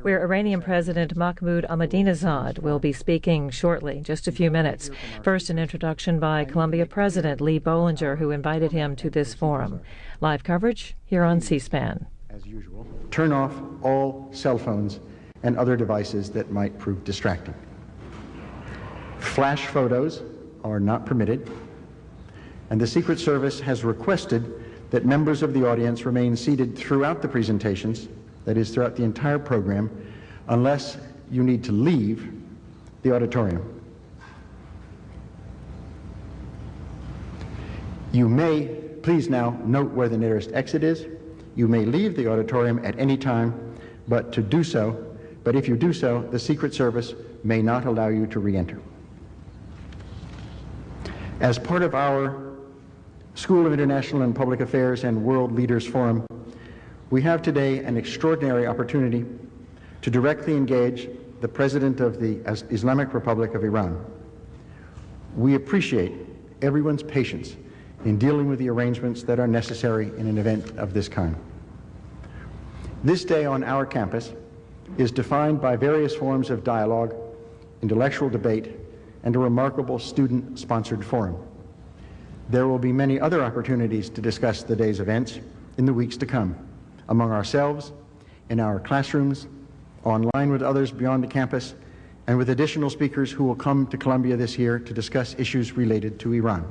where Iranian President Mahmoud Ahmadinejad will be speaking shortly, just a few minutes. First, an introduction by Columbia President Lee Bollinger, who invited him to this forum. Live coverage here on C-SPAN. As usual, turn off all cell phones and other devices that might prove distracting. Flash photos are not permitted, and the Secret Service has requested that members of the audience remain seated throughout the presentations, that is, throughout the entire program, unless you need to leave the auditorium. You may, please now note where the nearest exit is. You may leave the auditorium at any time, but if you do so, the Secret Service may not allow you to re-enter. As part of our School of International and Public Affairs and World Leaders Forum, we have today an extraordinary opportunity to directly engage the President of the Islamic Republic of Iran. We appreciate everyone's patience in dealing with the arrangements that are necessary in an event of this kind. This day on our campus is defined by various forms of dialogue, intellectual debate, and a remarkable student-sponsored forum. There will be many other opportunities to discuss the day's events in the weeks to come, among ourselves, in our classrooms, online with others beyond the campus, and with additional speakers who will come to Columbia this year to discuss issues related to Iran.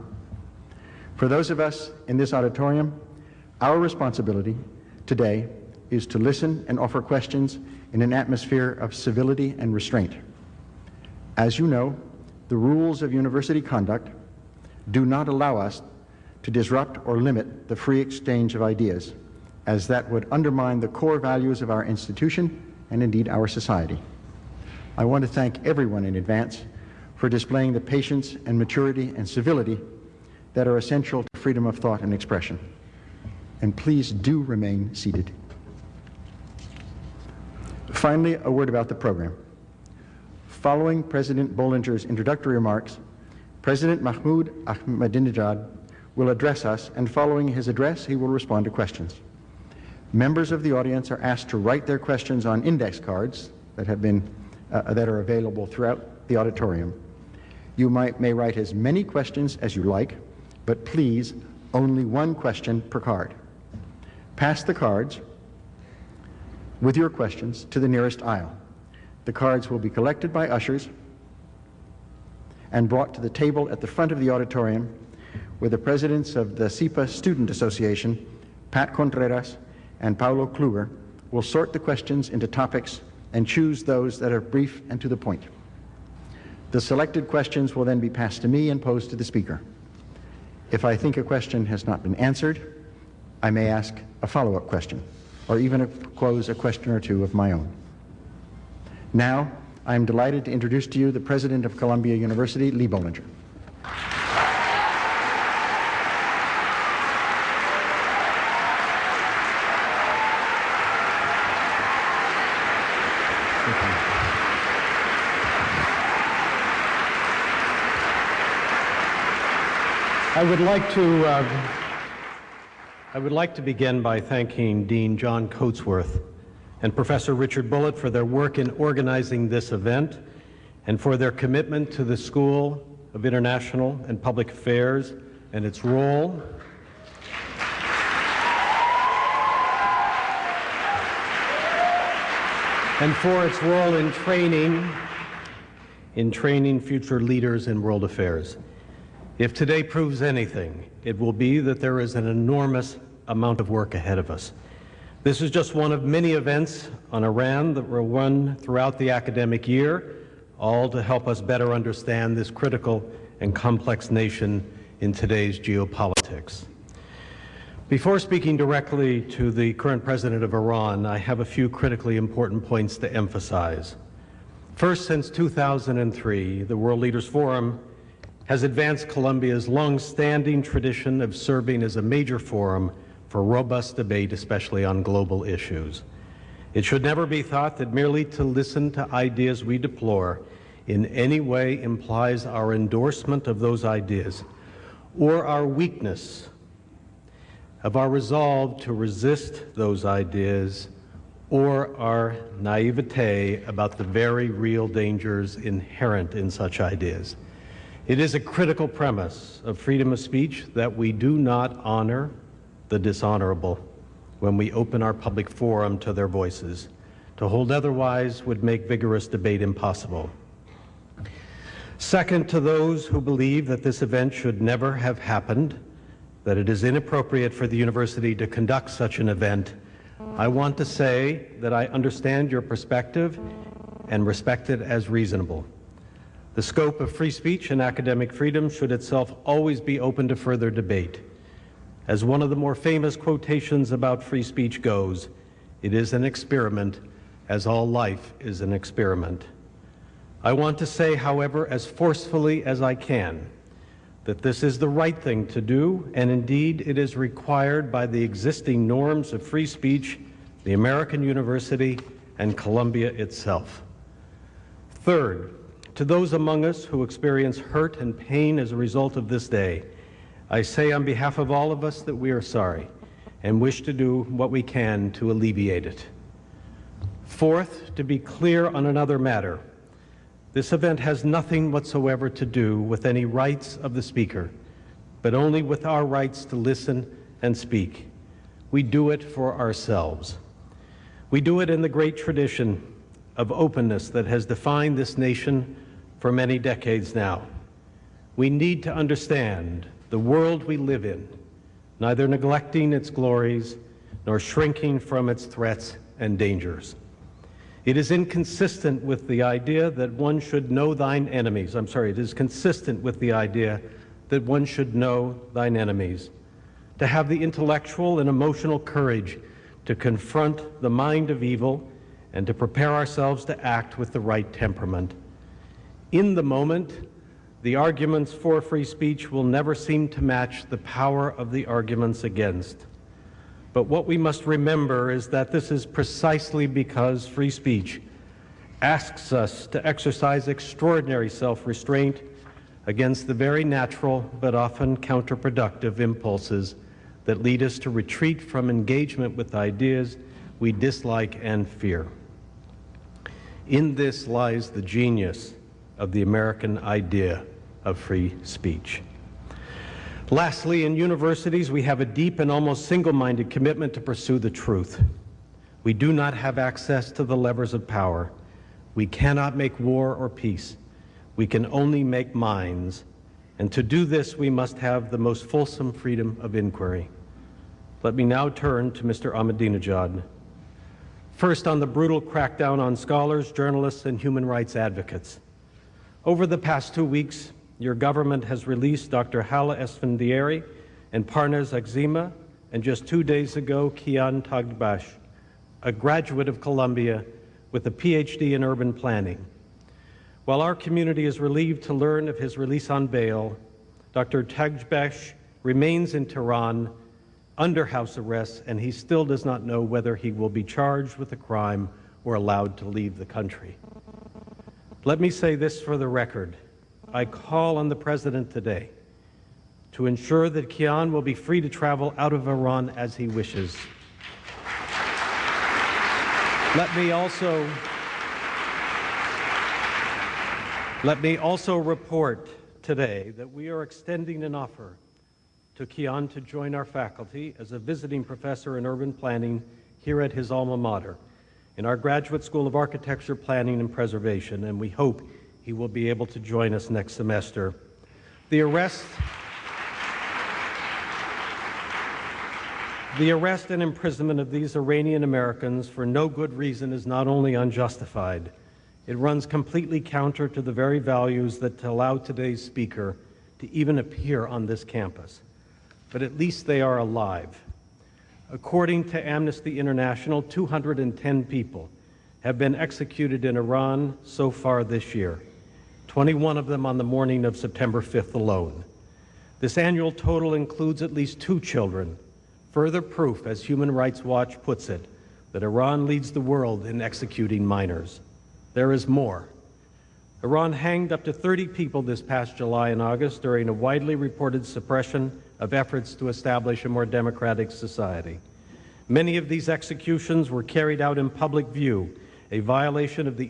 For those of us in this auditorium, our responsibility today is to listen and offer questions in an atmosphere of civility and restraint. As you know, the rules of university conduct do not allow us to disrupt or limit the free exchange of ideas, as that would undermine the core values of our institution and indeed our society. I want to thank everyone in advance for displaying the patience and maturity and civility that are essential to freedom of thought and expression. And please do remain seated. Finally, a word about the program. Following President Bollinger's introductory remarks, President Mahmoud Ahmadinejad will address us, and following his address, he will respond to questions. Members of the audience are asked to write their questions on index cards that are available throughout the auditorium. You may write as many questions as you like, but please, only one question per card. Pass the cards with your questions to the nearest aisle. The cards will be collected by ushers and brought to the table at the front of the auditorium, where the presidents of the SIPA Student Association, Pat Contreras and Paulo Kluger, will sort the questions into topics and choose those that are brief and to the point. The selected questions will then be passed to me and posed to the speaker. If I think a question has not been answered, I may ask a follow-up question, or even pose a question or two of my own. Now, I am delighted to introduce to you the President of Columbia University, Lee Bollinger. I would like to begin by thanking Dean John Coatsworth and Professor Richard Bullitt for their work in organizing this event and for their commitment to the School of International and Public Affairs and its role in training future leaders in world affairs. If today proves anything, it will be that there is an enormous amount of work ahead of us. This is just one of many events on Iran that will run throughout the academic year, all to help us better understand this critical and complex nation in today's geopolitics. Before speaking directly to the current president of Iran, I have a few critically important points to emphasize. First, since 2003, the World Leaders Forum has advanced Columbia's long-standing tradition of serving as a major forum for robust debate, especially on global issues. It should never be thought that merely to listen to ideas we deplore in any way implies our endorsement of those ideas or our weakness of our resolve to resist those ideas or our naivete about the very real dangers inherent in such ideas. It is a critical premise of freedom of speech that we do not honor the dishonorable when we open our public forum to their voices. To hold otherwise would make vigorous debate impossible. Second, to those who believe that this event should never have happened, that it is inappropriate for the university to conduct such an event, I want to say that I understand your perspective and respect it as reasonable. The scope of free speech and academic freedom should itself always be open to further debate. As one of the more famous quotations about free speech goes, it is an experiment, as all life is an experiment. I want to say, however, as forcefully as I can, that this is the right thing to do, and indeed it is required by the existing norms of free speech, the American university, and Columbia itself. Third, to those among us who experience hurt and pain as a result of this day, I say on behalf of all of us that we are sorry and wish to do what we can to alleviate it. Fourth, to be clear on another matter, this event has nothing whatsoever to do with any rights of the speaker, but only with our rights to listen and speak. We do it for ourselves. We do it in the great tradition of openness that has defined this nation for many decades now. We need to understand the world we live in, neither neglecting its glories nor shrinking from its threats and dangers. It is inconsistent with the idea that one should know thine enemies. It is consistent with the idea that one should know thine enemies, to have the intellectual and emotional courage to confront the mind of evil and to prepare ourselves to act with the right temperament. In the moment, the arguments for free speech will never seem to match the power of the arguments against. But what we must remember is that this is precisely because free speech asks us to exercise extraordinary self-restraint against the very natural but often counterproductive impulses that lead us to retreat from engagement with ideas we dislike and fear. In this lies the genius of the American idea of free speech. Lastly, in universities, we have a deep and almost single-minded commitment to pursue the truth. We do not have access to the levers of power. We cannot make war or peace. We can only make minds. And to do this, we must have the most fulsome freedom of inquiry. Let me now turn to Mr. Ahmadinejad. First, on the brutal crackdown on scholars, journalists, and human rights advocates. Over the past 2 weeks, your government has released Dr. Hala Esfandiari and Parnaz Agzima, and just 2 days ago, Kian Tagbash, a graduate of Columbia with a PhD in urban planning. While our community is relieved to learn of his release on bail, Dr. Tagbash remains in Tehran under house arrest, and he still does not know whether he will be charged with a crime or allowed to leave the country. Let me say this for the record. I call on the President today to ensure that Kian will be free to travel out of Iran as he wishes. Let me also report today that we are extending an offer to Kian to join our faculty as a visiting professor in urban planning here at his alma mater in our Graduate School of Architecture, Planning, and Preservation, and we hope he will be able to join us next semester. The arrest and imprisonment of these Iranian Americans for no good reason is not only unjustified, it runs completely counter to the very values that allow today's speaker to even appear on this campus. But at least they are alive. According to Amnesty International, 210 people have been executed in Iran so far this year, 21 of them on the morning of September 5th alone. This annual total includes at least 2 children, further proof, as Human Rights Watch puts it, that Iran leads the world in executing minors. There is more. Iran hanged up to 30 people this past July and August during a widely reported suppression of efforts to establish a more democratic society. Many of these executions were carried out in public view, a violation of the